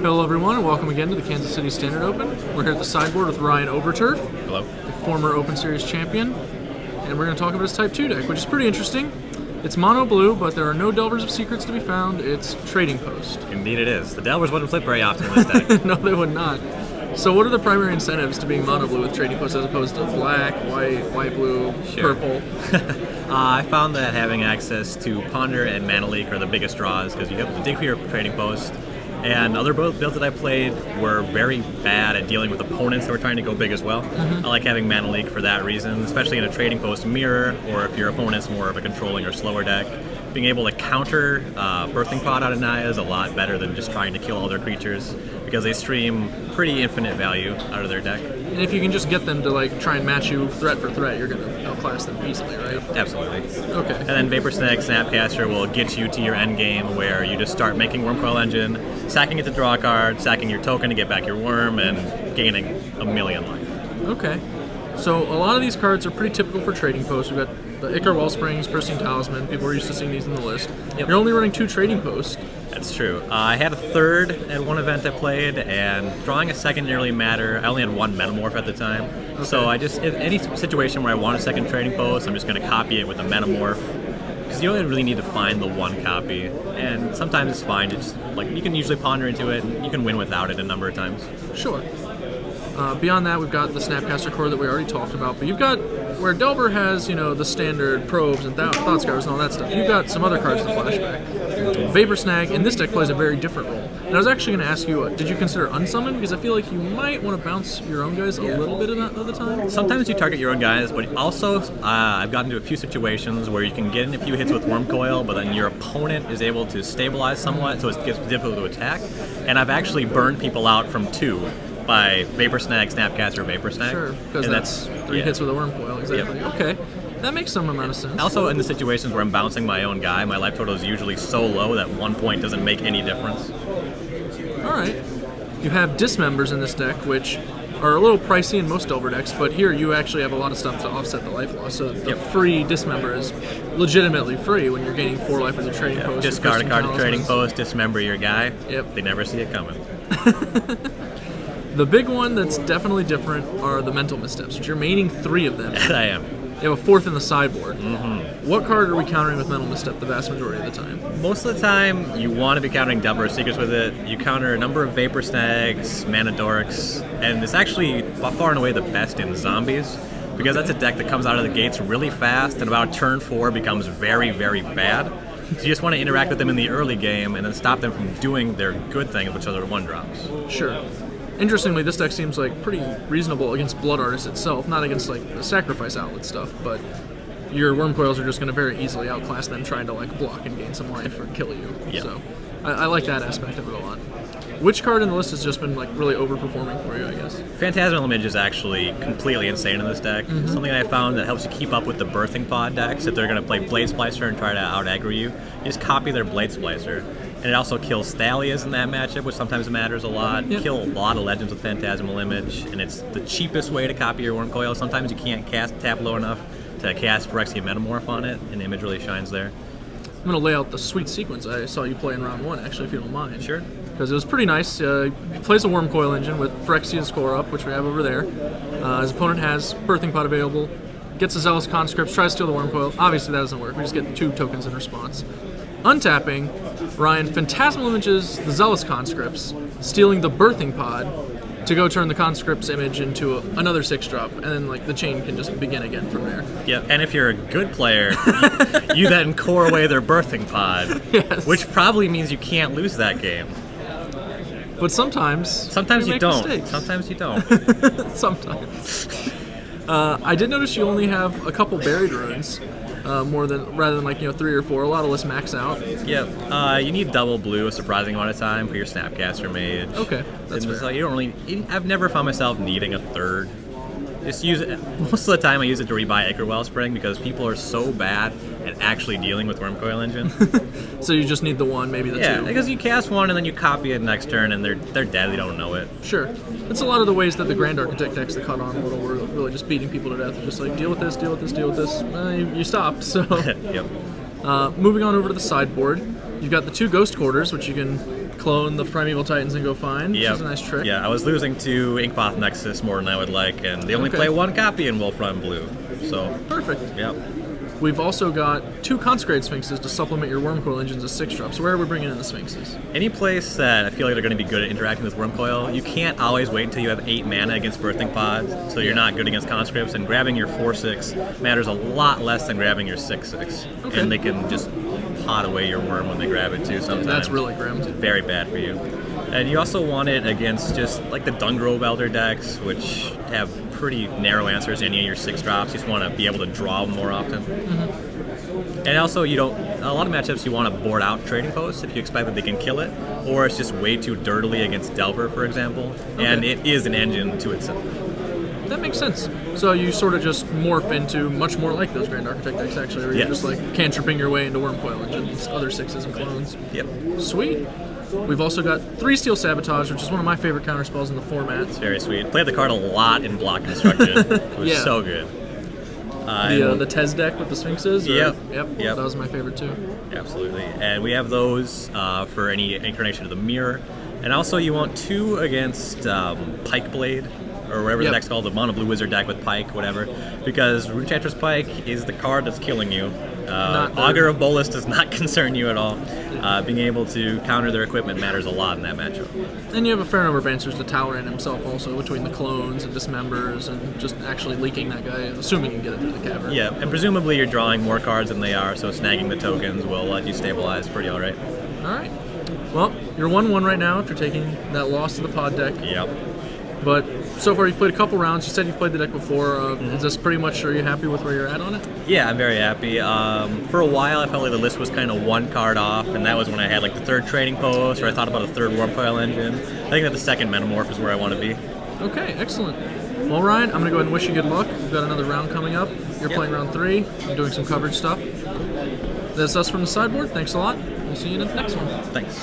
Hello everyone, and welcome again to the Kansas City Standard Open. We're here at the Sideboard with Ryan Overturf, Hello. the former Open Series champion, and we're going to talk about his Type 2 deck, which is pretty interesting. It's mono blue, but there are no Delvers of Secrets to be found. It's Trading Post. Indeed it is. The Delvers wouldn't flip very often in this deck. No, they would not. So what are the primary incentives to being mono blue with Trading Post as opposed to black, white, blue, purple? I found that having access to Ponder and Mana Leak are the biggest draws because you have the dig for your Trading Post. And other builds that I played were very bad at dealing with opponents that were trying to go big as well. I like having Mana Leak for that reason, especially in a Trading Post mirror, or if your opponent's more of a controlling or slower deck. Being able to counter Birthing Pod out of Naya is a lot better than just trying to kill all their creatures, because they stream pretty infinite value out of their deck. And if you can just get them to like try and match you threat for threat, you're going to outclass them easily, right? Absolutely. Okay. And then Vapor Snag, Snapcaster will get you to your end game where you just start making Wormcoil Engine, sacking it to draw a card, sacking your token to get back your worm, and gaining a million life. Okay. So a lot of these cards are pretty typical for Trading Posts. We've got the Ichor Wellsprings, Pristine Talisman. People are used to seeing these in the list. Yep. You're only running 2 Trading Posts. That's true. I had a third at one event I played, and drawing a second didn't really matter. I only had one Metamorph at the time. Okay. So I just, in any situation where I want a second Trading Post, I'm just going to copy it with a Metamorph. Because you only really need to find the one copy. And sometimes it's fine to just, like, you can usually ponder into it, and you can win without it a number of times. Sure. Beyond that, we've got the Snapcaster core that we already talked about, but you've got, where Delver has, the standard probes and thought scours and all that stuff, you've got some other cards to flashback. Vapor Snag in this deck plays a very different role. And I was actually going to ask you, did you consider Unsummon? Because I feel like you might want to bounce your own guys a little bit of the time. Sometimes you target your own guys, but also I've gotten into a few situations where you can get in a few hits with Wormcoil, but then your opponent is able to stabilize somewhat, so it gets difficult to attack. And I've actually burned people out from 2 by Vapor Snag, Snapcaster, Vapor Snag. Sure, because that's 3 hits with a Wormcoil, exactly. Yep. Okay, that makes some amount of sense. Also, in the situations where I'm bouncing my own guy, my life total is usually so low that 1 point doesn't make any difference. Alright. You have Dismembers in this deck, which are a little pricey in most Delver decks, but here you actually have a lot of stuff to offset the life loss. So the free Dismember is legitimately free when you're gaining 4 life with your Trading Post. Discard a card to Trading Post, Dismember your guy. Yep. They never see it coming. The big one that's definitely different are the Mental Missteps, which you're maining 3 of them. I am. You have a 4th in the sideboard. What card are we countering with Mental Misstep the vast majority of the time? Most of the time, you want to be countering Delver Secrets with it. You counter a number of Vapor Snags, Mana Dorks, and it's actually far and away the best in Zombies, because that's a deck that comes out of the gates really fast, and about turn 4 becomes very, very bad. So you just want to interact with them in the early game, and then stop them from doing their good things, which are their 1-drops. Sure. Interestingly, this deck seems like pretty reasonable against Blood Artist itself, not against like the Sacrifice Outlet stuff, but your Wormcoils are just going to very easily outclass them trying to like block and gain some life or kill you. Yeah. So I like that aspect of it a lot. Which card in the list has just been like really overperforming for you, I guess? Phantasmal Image is actually completely insane in this deck. Something I found that helps you keep up with the Birthing Pod decks. If they're going to play Blade Splicer and try to out-aggro you, just copy their Blade Splicer. And it also kills Thalias in that matchup, which sometimes matters a lot. Yep. Kill a lot of Legends with Phantasmal Image, and it's the cheapest way to copy your Wormcoil. Sometimes you can't cast tap low enough to cast Phyrexian Metamorph on it, and Image really shines there. I'm going to lay out the sweet sequence I saw you play in round 1, actually, if you don't mind. Sure. Because it was pretty nice. He plays a Wormcoil Engine with Phyrexia's Core up, which we have over there. His opponent has Birthing Pod available, gets a Zealous Conscripts, tries to steal the Wormcoil. Obviously that doesn't work. We just get 2 tokens in response. Untapping, Ryan Phantasmal Images the Zealous Conscripts, stealing the Birthing Pod to go turn the Conscript's image into another 6-drop, and then like the chain can just begin again from there. Yeah, and if you're a good player, you then core away their Birthing Pod, Yes. which probably means you can't lose that game. But sometimes Sometimes you make don't. mistakes. Sometimes you don't. Sometimes. I did notice you only have a couple Buried Runes, rather than like 3 or 4. A lot of lists max out. Yeah, you need double blue a surprising amount of time for your Snapcaster Mage. Okay, that's And it's fair. like, you don't really. I've never found myself needing a third. Just use it. Most of the time, I use it to rebuy Ichor Wellspring because people are so bad at actually dealing with Wormcoil Engine. So you just need the 1, maybe the 2. Yeah, because you cast 1 and then you copy it next turn, and they're dead. They don't know it. Sure. It's a lot of the ways that the Grand Architect decks that caught on a little were really just beating people to death. And just like, deal with this, deal with this, deal with this. You stop, so. Yep. Moving on over to the sideboard. You've got the 2 Ghost Quarters, which you can clone the Primeval Titans and go find, which is a nice trick. Yeah, I was losing to Inkmoth Nexus more than I would like, and they only play 1 copy in Wolf Run Blue. So perfect. Yep. We've also got 2 Consecrated Sphinxes to supplement your Wormcoil engines as 6-drop. So where are we bringing in the Sphinxes? Any place that I feel like they're going to be good at interacting with Wormcoil, you can't always wait until you have 8 mana against Birthing Pods, so you're not good against conscripts, and grabbing your 4/6 matters a lot less than grabbing your 6/6. Okay. And they can just pot away your worm when they grab it too sometimes. That's really grim. Very bad for you. And you also want it against just like the Dungrove Elder decks, which have pretty narrow answers to any of your 6-drops. You just want to be able to draw them more often. And also, a lot of matchups you want to board out Trading Posts if you expect that they can kill it, or it's just way too dirtily against Delver, for example, and it is an engine to itself. That makes sense. So you sort of just morph into much more like those Grand Architect decks, actually, where you're just like cantripping your way into Wormcoil engines, other 6s and clones. Yep. Sweet. We've also got 3 Steel Sabotage, which is one of my favorite counter spells in the format. It's very sweet. Played the card a lot in Block Constructed. It was so good. The Tez deck with the Sphinxes? Yep. That was my favorite too. Absolutely. And we have those for any incarnation of the Mirror. And also you want 2 against Pike Blade, or whatever the deck's called, the Mono Blue Wizard deck with Pike, whatever. Because Runechanter's Pike is the card that's killing you. Augur of Bolus does not concern you at all. Being able to counter their equipment matters a lot in that matchup. And you have a fair number of answers to Tower in himself also, between the clones and dismembers and just actually leaking that guy, assuming you can get it through the cavern. Yeah, and presumably you're drawing more cards than they are, so snagging the tokens will let you stabilize pretty alright. Alright. Well, you're 1-1 right now after taking that loss to the pod deck. Yep. But so far you've played a couple rounds. You said you've played the deck before. Is this pretty much, are you happy with where you're at on it? Yeah, I'm very happy. For a while I felt like the list was kind of 1 card off, and that was when I had like the 3rd Trading Post, or I thought about a 3rd Wormcoil engine. I think that the 2nd Metamorph is where I want to be. Okay, excellent. Well, Ryan, I'm going to go ahead and wish you good luck. We've got another round coming up. You're playing round 3. I'm doing some coverage stuff. That's us from the Sideboard. Thanks a lot. We'll see you in the next one. Thanks.